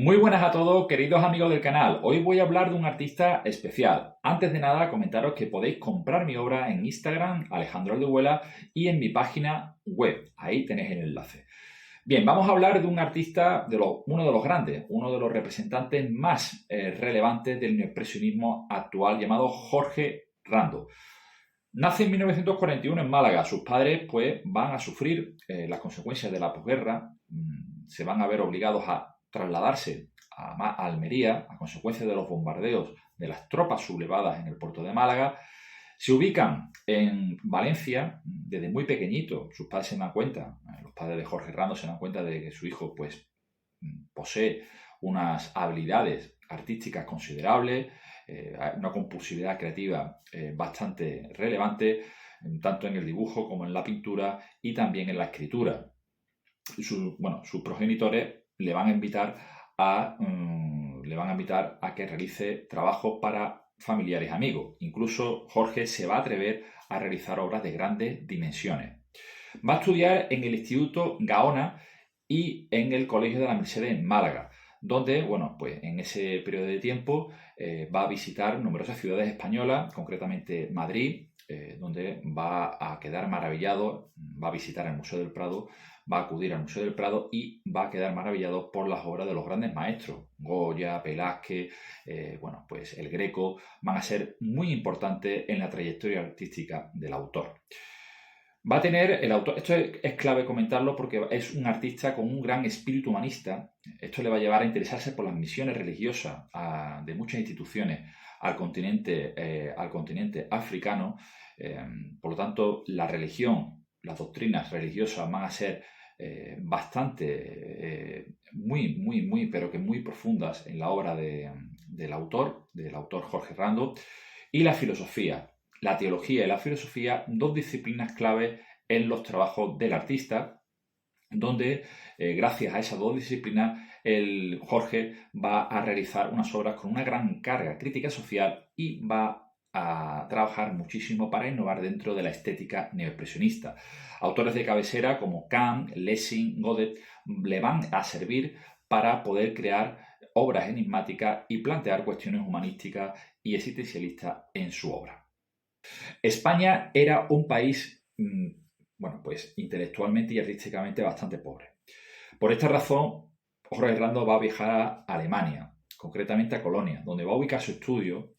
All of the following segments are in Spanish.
Muy buenas a todos, queridos amigos del canal. Hoy voy a hablar de un artista especial. Antes de nada, comentaros que podéis comprar mi obra en Instagram, Alejandro Aldehuela, y en mi página web. Ahí tenéis el enlace. Bien, vamos a hablar de un artista, uno de los grandes, uno de los representantes más relevantes del neoexpresionismo actual, llamado Jorge Rando. Nace en 1941 en Málaga. Sus padres pues van a sufrir las consecuencias de la posguerra. Se van a ver obligados a trasladarse a Almería a consecuencia de los bombardeos de las tropas sublevadas en el puerto de Málaga. Se ubican en Valencia desde muy pequeñito. Sus padres se dan cuenta, los padres de Jorge Rando se dan cuenta de que su hijo pues posee unas habilidades artísticas considerables, una compulsividad creativa bastante relevante, tanto en el dibujo como en la pintura y también en la escritura. Sus progenitores le van a invitar a que realice trabajos para familiares y amigos. Incluso Jorge se va a atrever a realizar obras de grandes dimensiones. Va a estudiar en el Instituto Gaona y en el Colegio de la Merced en Málaga, donde, pues en ese periodo de tiempo va a visitar numerosas ciudades españolas, concretamente Madrid, donde va a quedar maravillado, va a visitar el Museo del Prado, va a acudir al Museo del Prado y va a quedar maravillado por las obras de los grandes maestros. Goya, Velázquez, pues el Greco van a ser muy importantes en la trayectoria artística del autor. Va a tener el autor, esto es clave comentarlo porque es un artista con un gran espíritu humanista. Esto le va a llevar a interesarse por las misiones religiosas de muchas instituciones al continente africano. Por lo tanto, la religión, las doctrinas religiosas van a ser pero que muy profundas en la obra del autor Jorge Rando. Y la filosofía. La teología y la filosofía, dos disciplinas clave en los trabajos del artista, donde gracias a esas dos disciplinas el Jorge va a realizar unas obras con una gran carga crítica social y va a trabajar muchísimo para innovar dentro de la estética neoexpresionista. Autores de cabecera como Kant, Lessing, Godet le van a servir para poder crear obras enigmáticas y plantear cuestiones humanísticas y existencialistas en su obra. España era un país, pues intelectualmente y artísticamente bastante pobre. Por esta razón, Jorge Rando va a viajar a Alemania, concretamente a Colonia, donde va a ubicar su estudio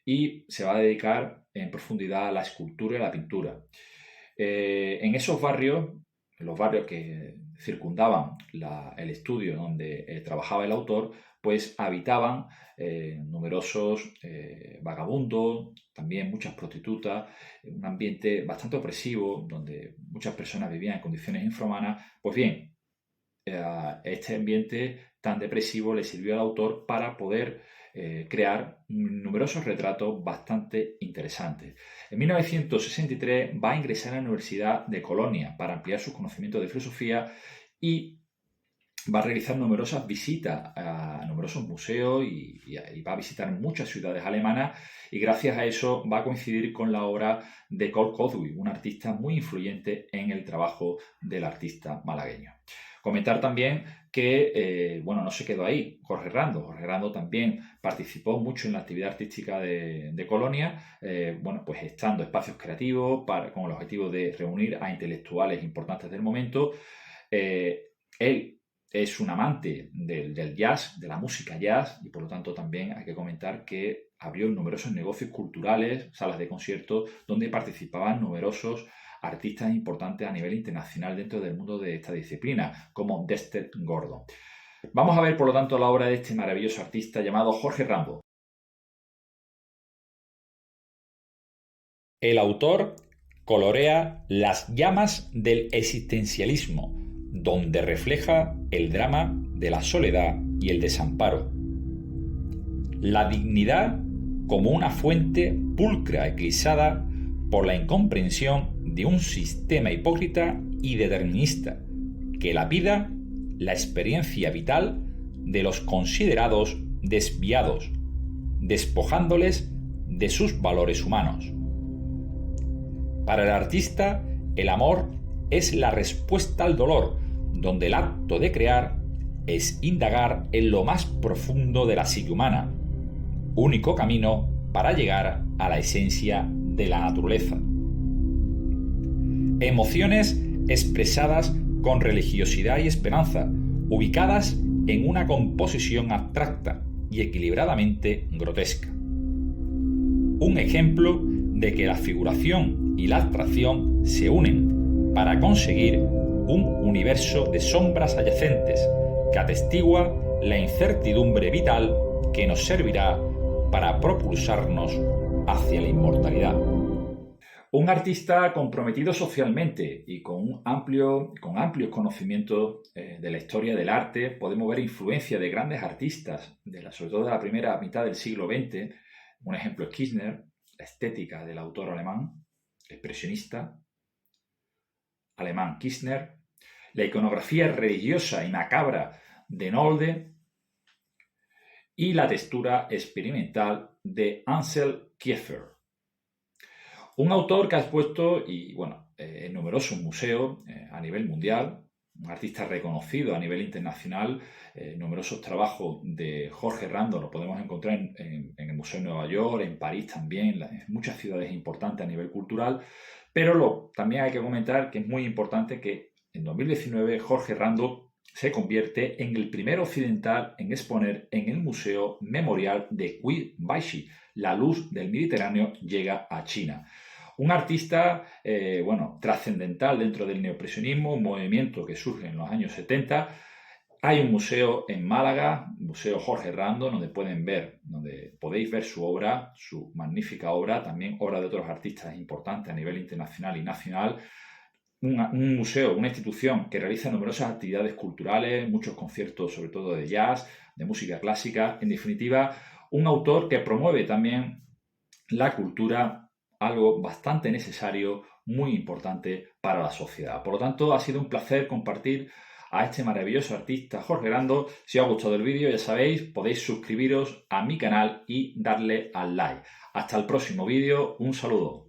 y se va a dedicar en profundidad a la escultura y a la pintura. En esos barrios, en los barrios que circundaban el estudio donde trabajaba el autor, pues habitaban numerosos vagabundos, también muchas prostitutas, un ambiente bastante opresivo donde muchas personas vivían en condiciones infrahumanas. Pues bien, este ambiente tan depresivo le sirvió al autor para poder crear numerosos retratos bastante interesantes. En 1963 va a ingresar a la Universidad de Colonia para ampliar sus conocimientos de filosofía y va a realizar numerosas visitas a numerosos museos y va a visitar muchas ciudades alemanas, y gracias a eso va a coincidir con la obra de Cole Caudry, un artista muy influyente en el trabajo del artista malagueño. Comentar también que, no se quedó ahí Jorge Rando. Jorge Rando también participó mucho en la actividad artística de Colonia, pues estando espacios creativos con el objetivo de reunir a intelectuales importantes del momento. Él es un amante del jazz, de la música jazz, y por lo tanto también hay que comentar que abrió numerosos negocios culturales, salas de conciertos, donde participaban numerosos artistas importantes a nivel internacional dentro del mundo de esta disciplina, como Dexter Gordon. Vamos a ver, por lo tanto, la obra de este maravilloso artista llamado Jorge Rando. El autor colorea las llamas del existencialismo, donde refleja el drama de la soledad y el desamparo. La dignidad como una fuente pulcra eclipsada por la incomprensión de un sistema hipócrita y determinista que lapida la experiencia vital de los considerados desviados, despojándoles de sus valores humanos. Para el artista, el amor es la respuesta al dolor, donde el acto de crear es indagar en lo más profundo de la psique humana, único camino para llegar a la esencia de la naturaleza. Emociones expresadas con religiosidad y esperanza, ubicadas en una composición abstracta y equilibradamente grotesca. Un ejemplo de que la figuración y la abstracción se unen para conseguir un universo de sombras adyacentes que atestigua la incertidumbre vital que nos servirá para propulsarnos hacia la inmortalidad. Un artista comprometido socialmente y con amplios conocimientos de la historia del arte. Podemos ver influencia de grandes artistas, sobre todo de la primera mitad del siglo XX. Un ejemplo es Kirchner, la estética del autor alemán, expresionista alemán Kirchner, la iconografía religiosa y macabra de Nolde y la textura experimental de Ansel Kiefer. Un autor que ha expuesto en numerosos museos a nivel mundial, un artista reconocido a nivel internacional. Numerosos trabajos de Jorge Rando lo podemos encontrar en el Museo de Nueva York, en París también, en muchas ciudades importantes a nivel cultural. Pero también hay que comentar que es muy importante que en 2019 Jorge Rando se convierte en el primer occidental en exponer en el Museo Memorial de Qi Baishi. La luz del Mediterráneo llega a China. Un artista trascendental dentro del neoimpresionismo, un movimiento que surge en los años 70. Hay un museo en Málaga, Museo Jorge Rando, donde podéis ver su obra, su magnífica obra, también obra de otros artistas importantes a nivel internacional y nacional. Un museo, una institución que realiza numerosas actividades culturales, muchos conciertos, sobre todo de jazz, de música clásica. En definitiva, un autor que promueve también la cultura, algo bastante necesario, muy importante para la sociedad. Por lo tanto, ha sido un placer compartir a este maravilloso artista Jorge Rando. Si os ha gustado el vídeo, ya sabéis, podéis suscribiros a mi canal y darle al like. Hasta el próximo vídeo, un saludo.